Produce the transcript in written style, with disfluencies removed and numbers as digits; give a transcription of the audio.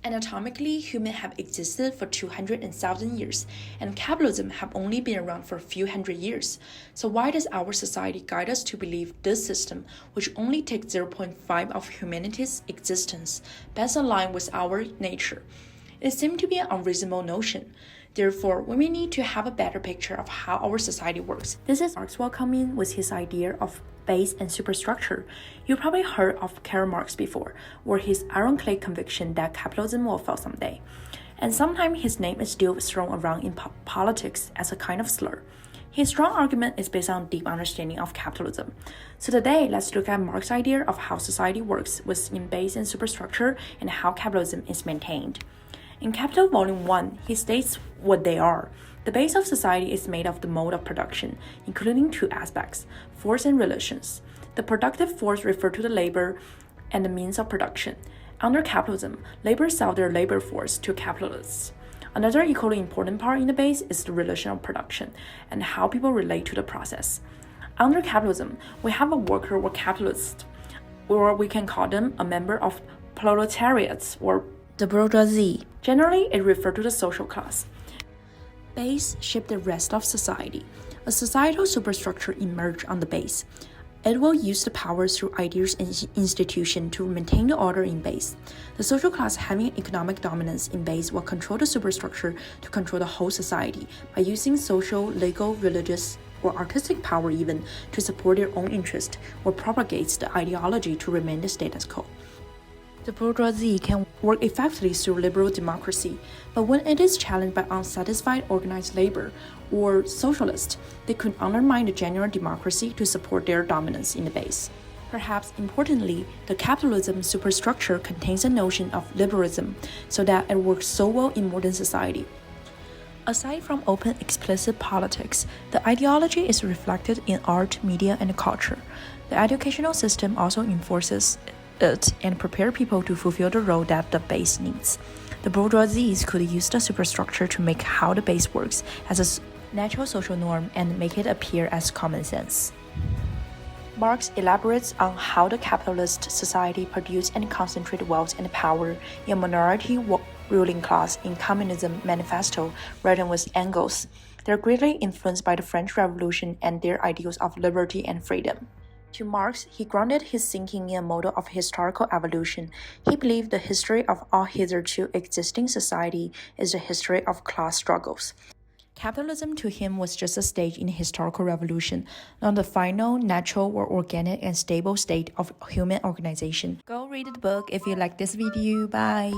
Anatomically, humans have existed for 200,000 years, and capitalism have only been around for a few hundred years. So why does our society guide us to believe this system, which only takes 0.5 of humanity's existence, best align with our nature? It seems to be an unreasonable notion. Therefore, we may need to have a better picture of how our society works. This is Marx welcoming with his idea of base and superstructure. You probably heard of Karl Marx before, or his ironclad conviction that capitalism will fail someday. And sometimes his name is still thrown around in politics as a kind of slur. His strong argument is based on deep understanding of capitalism. So today, let's look at Marx's idea of how society works within base and superstructure and how capitalism is maintained. In Capital Volume 1, he states what they are. The base of society is made of the mode of production, including two aspects, force and relations. The productive force refers to the labor and the means of production. Under capitalism, laborers sell their labor force to capitalists. Another equally important part in the base is the relation of production and how people relate to the process. Under capitalism, we have a worker or capitalist, or we can call them a member of proletariats or the bourgeoisie. Generally, it refers to the social class. Base shape the rest of society. A societal superstructure emerges on the base. It will use the power through ideas and institutions to maintain the order in base. The social class having economic dominance in base will control the superstructure to control the whole society by using social, legal, religious, or artistic power even to support their own interest or propagates the ideology to remain the status quo. The bourgeoisie can work effectively through liberal democracy, but when it is challenged by unsatisfied organized labor or socialists, they could undermine the general democracy to support their dominance in the base. Perhaps importantly, the capitalism superstructure contains a notion of liberalism so that it works so well in modern society. Aside from open, explicit politics, the ideology is reflected in art, media, and culture. The educational system also enforces it and prepare people to fulfill the role that the base needs. The bourgeoisie could use the superstructure to make how the base works as a natural social norm and make it appear as common sense. Marx elaborates on how the capitalist society produces and concentrates wealth and power in a minority ruling class in Communism Manifesto, written with Engels. They're greatly influenced by the French Revolution and their ideals of liberty and freedom. To Marx, he grounded his thinking in a model of historical evolution. He believed the history of all hitherto existing society is the history of class struggles. Capitalism to him was just a stage in the historical revolution, not the final, natural, or organic and stable state of human organization. Go read the book if you like this video. Bye!